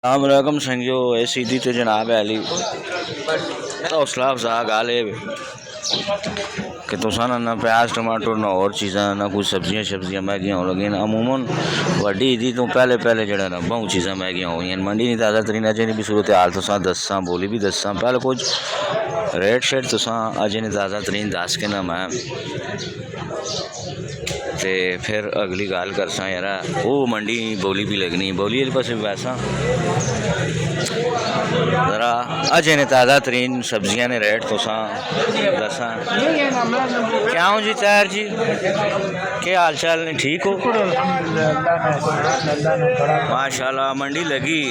अलैकुम संगियो ए सीधी तो जनाब अली हौसला अफजा गल है कि तुसा ना प्याज टमाटर ना और चीज़ा ना कुछ सब्जियां शब्जियां महंगियां हो लगी अमूमन वड्डी ईदी तो पहले पहले जड़ा ना बहुत चीज़ां महंगियां हो गई मंडी नहीं ताज़ा तरीन अजे नहीं भी सूरत हाल तुसा दसा बोली भी दसा पहले कुछ रेट शेट तुसा अजे नहीं ताज़ा तरीन दस के ना मैं ते फिर अगली गल करसा यार वो मंडी बोली भी लगनी बोली वाले पास वैसा ज़रा अजे ने ताज़ा तरीन सब्जियां ने रेट तुसा दसा क्या हूँ जी तैर जी क्या हाल चाल ने ठीक हो माशाल्लाह मंडी लगी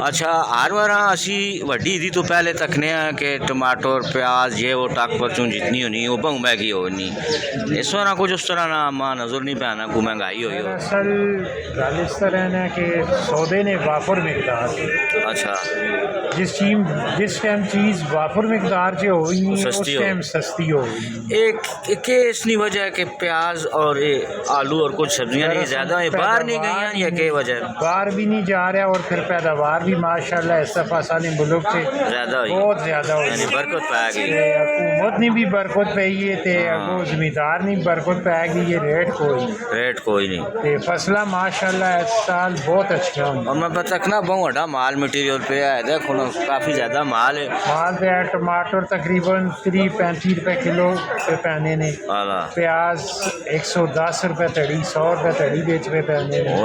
अच्छा हर बार असी वड्डी दी तो पहले तकने कि टमाटर प्याज ये वो टक परचूं जितनी होनी वो बहु महंगी होनी इस बार कुछ उस तरह ना मां नजर नहीं पाना को महंगाई हुई हो असल गल इस तरह है कि सौदे ने वाफर मिकदार अच्छा जिस टाइम चीज़ वाफर मिकदार से हुई उस टाइम सस्ती हो एक के इसनी वजह कि प्याज और ये आलू और कुछ सब्जियां नहीं ज़्यादा है बाहर नहीं गई या के वजह बाहर भी नहीं जा रहा और फिर पैदावार भी माशाल्लाह इस दफ़ा साले मुल्क से ज़्यादा हुई बहुत ज़्यादा हुई यानी बरकत पा गई हुकूमत ने भी बरकत पाई है ते अगो ज़मींदार ने बरकत पा गई ये रेट कोई नहीं ते फसला माशाल्लाह इस साल बहुत अच्छा हुई और मैं बतकना बहुत बड़ा माल मटीरियल पे है देखो ना काफ़ी ज़्यादा माल पे टमाटर तकरीबन 35 रुपए किलो पे पैने ने प्याज 110 रुपए तड़ी 100 रुपए तड़ी बेच पे पैने ने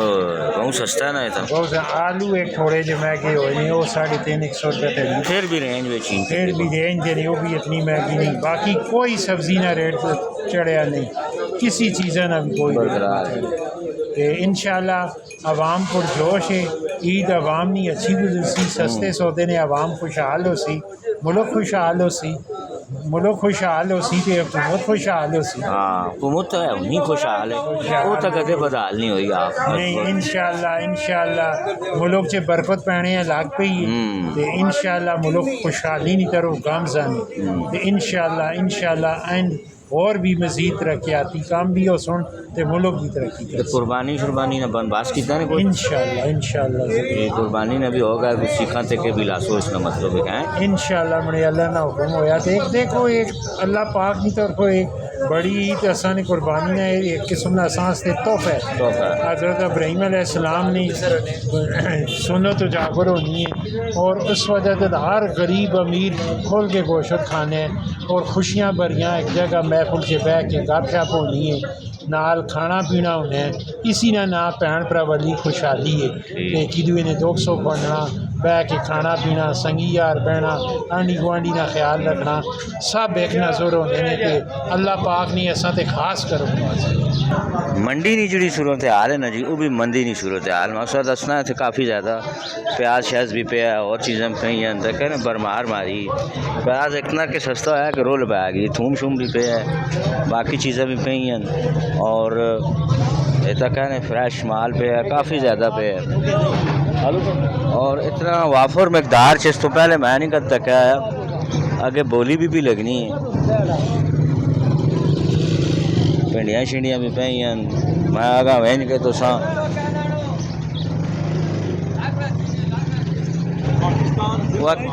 बहुत सस्ता है ना ये तो बहुत आलू एक थोड़े जो महंगे हो नहीं वो 350 रुपए तड़ी फिर भी रेंज बेची फिर भी रेंज नहीं वो भी इतनी महंगी नहीं बाकी कोई सब्जी ना रेट चढ़िया नहीं किसी चीज़ ना भी कोई इंशाल्लाह अवाम पुरजोश है ईद अवाम नहीं अच्छी गुजरसी सस्ते सौदे ने अवाम खुशहाल हो सी मुल्क खुशहाल हो सी मुल्क खुशहाल हो सी ते हुकूमत खुशहाल हो सी हाँ हुकूमत तो है उन्हीं खुशहाल है वो तो कदे बदहाल नहीं हुई आप नहीं इंशाल्लाह मुल्क च बरकत पैने लग पई है ते इंशाल्लाह मुल्क खुशहाली नहीं तरफ गामजानी ते इंशाल्लाह एंड और भी मजीद तरक्याती काम भी हो सुन ते मुल्क की तरक्की कर कुर्बानी ने बनबास कितना ने कोई इंशाल्लाह ये कुर्बानी ने भी होगा कुछ सीखा थे के भी लासो इसका मतलब है इंशाल्लाह मेरे अल्लाह ना हुक्म होया देखो एक अल्लाह पाक की तरफ एक बड़ी ईद असानी कुर्बानी ने एक किस्म का सांस ते तोहफा है हज़रत इब्राहीम अलैहिस्सलाम ने सुन्नत उजागर होनी है और उस वजह से हर गरीब अमीर खोल के गोश्त खाने और खुशियाँ भरियाँ एक जगह महफिल से बह के गपशप होनी है नाल खाना पीना होना है इसी ना भैन भरा वाली खुशहाली है कि कि दूए ने दुख सुख बनना बह के खाना पीना संगी यार बहना आंडी गुआंढी का ख्याल रखना सब एक नज़र होने ने कि अल्लाह पाक ने असा तो खास करो मंडी नहीं जुड़ी सूरत हाल है ना जी वो भी मंदी नहीं सूरत हाल मकसद दसना है काफ़ी ज़्यादा प्याज श्याज भी पे है और चीज़ें पे हैं ना बरमार मारी प्याज इतना कि सस्ता है कि रोल पै गई थूम शूम भी पे है बाकी चीज़ें भी पे हैं और इतना कहने फ्रेश माल पे है काफ़ी ज़्यादा पे है और इतना वाफर मकदार चीज़ तो पहले मैं नहीं करता क्या है आगे बोली भी लगनी है भिंडियाँ शिंडियाँ भी पई हैं मैं आगा वेंज के तो सा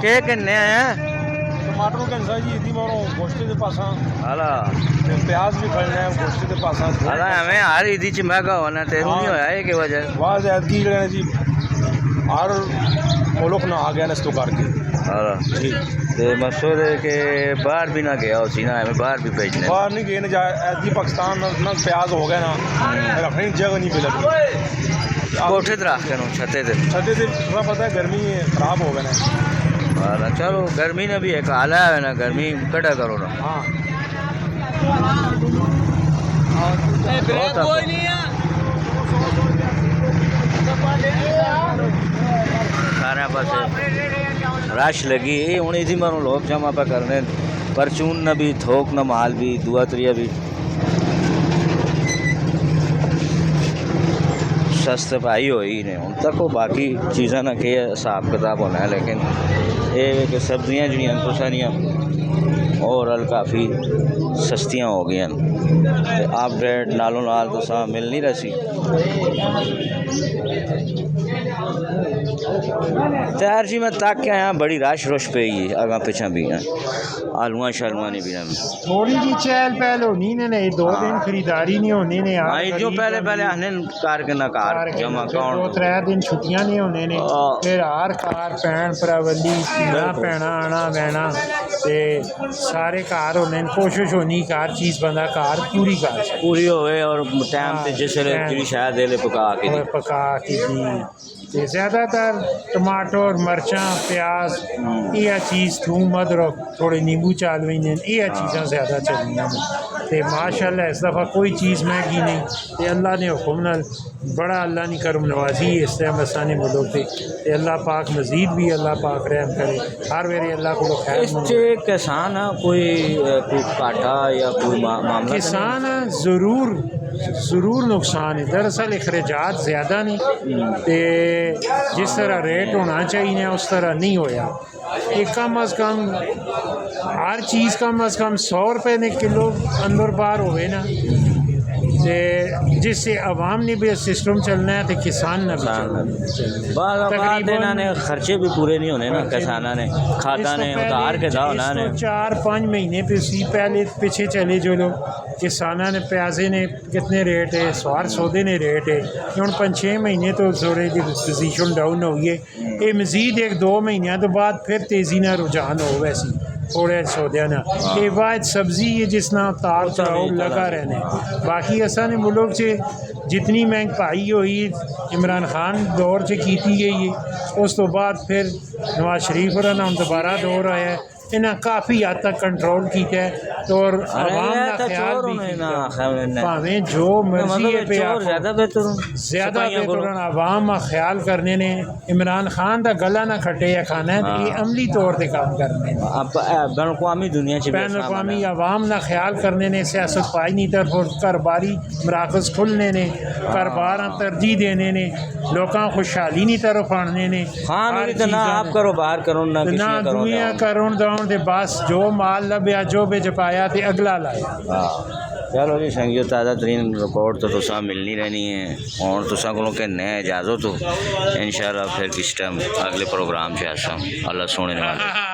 के किन्ने हैं टमाटर कैंसा जी इदी मारो गोश्त दे पासा हाला प्याज भी खड़ने हैं गोश्त दे पासा हाला हमें हर इदी च महंगा होना तेरू नहीं होया है के वजह वाह ज़्यादगी जड़े जी हर मुल्क ना आ गया नस्तो करके हाला जी ते मकसद है कि बाहर भी ना गया उसी ना हमें बाहर भी भेजने बाहर नहीं गए ना ऐसी पाकिस्तान ना प्याज हो गया ना रखने की जगह नहीं मिला कोठे रख के छते से थोड़ा पता है गर्मी खराब हो गया ना हाला चलो गर्मी ने भी एक आला है ना गर्मी कटा करो ना हाँ सारे पास रश लगी हूँ इसी मानो लोग जमा पे करने परचून न भी थोक न माल भी दुआ त्रिया भी सस्ते पाई हुई ने हूँ तक बाकी चीज़ा ना के हिसाब किताब होना है लेकिन ये कि सब्जियाँ जिहड़ियां तो सारियां ओवरऑल काफ़ी सस्तियां हो गई अपडेट नालों नाल तो मिल नहीं रही। तैयार जी मैं तक के आया बड़ी रश रुश पे ही अगा पिछा भी हैं आलूआ शालूआ नहीं भी थोड़ी जी चहल पहल होनी ने 2 दिन खरीदारी नहीं होनी ने हाँ जो पहले पहले आने कार के ना कार जमा कौन 2-3 दिन छुट्टियां नहीं होने ने फिर हर कार भैन भरावली धीना भैना आना बहना ते सारे कार होने कोशिश होनी कार चीज़ बंदा कार पूरी कर पूरी होवे और टाइम पे जिस जी शायद दे पका के दी ज़्यादातर टमाटर मरचां प्याज यह चीज़ थूम अदरक थोड़े नींबू चाल हुई यह चीज़ां ज़्यादा चलियां ते माशाअल्लाह इस दफ़ा कोई चीज़ महंगी नहीं ते अल्लाह ने हुक्म नाल बड़ा अल्लाह ने करम नवाजी इस टाइम असाने मुल्क ते अल्लाह पाक मजीद भी अल्लाह पाक रहम करे हर वेरे अल्लाह को खैर किसान कोई घाटा या कोई मामला किसान ज़रूर नुकसान है दरअसल अखराजात ज़्यादा नहीं ते जिस तरह रेट होना चाहिए उस तरह नहीं होया एक कम अज़ कम हर चीज़ कम अज़ कम 100 रुपये ने किलो अंदर बार होवे ना ते जिससे अवाम ने भी सिस्टम चलना है तो किसान ने तकरीबन खर्चे भी पूरे नहीं होने ना किसाना ने खाता ने उतार के दाना ने 4-5 महीने पहले पीछे चले जो लोग किसाना ने प्याजे ने कितने रेट है स्वार सौदे ने रेट है हूँ 5-6 महीने तो जोरे की पोजीशन डाउन हो गई ये मजीद 1-2 महीनों तो बाद फिर तेज़ी ना रुझान हो वैसी थोड़े सौदे ना ये बाद सब्जी है जिस ना तार चढ़ाव लगा रहने बाकी असा ने मुल्क से जितनी महंगाई हुई इमरान खान दौर से की गई है उस तो बाद फिर नवाज शरीफ और ना दोबारा दौर आया है इन्हें काफ़ी हद तक कंट्रोल किया है तो और आवाम का ख्याल भी भावें जो मर्जी है पे ज़्यादा बेहतर आवाम का ख्याल करने ने इमरान खान का गला ना खटे या खाना है ये अमली तौर पर काम करने बैन दुनिया बैन अवी आवाम का ख्याल करने ने सियासत पाई नहीं तरफ कारोबारी मराकज़ खुलने ने कारोबार तरजीह देने ने लोगों खुशहाली नहीं तरफ आने ने आप करो बाहर करो ना दुनिया करो दे बस जो माल लभ्या जो बेच पाया तो अगला लाया चलो जी संगियो ताज़ा तरीन रिकॉर्ड तो तुसा मिलनी रहनी है और तुसा को कहने इजाज़त हो इंशाल्लाह फिर किस टाइम अगले प्रोग्राम से आसा अल्लाह सोने वाले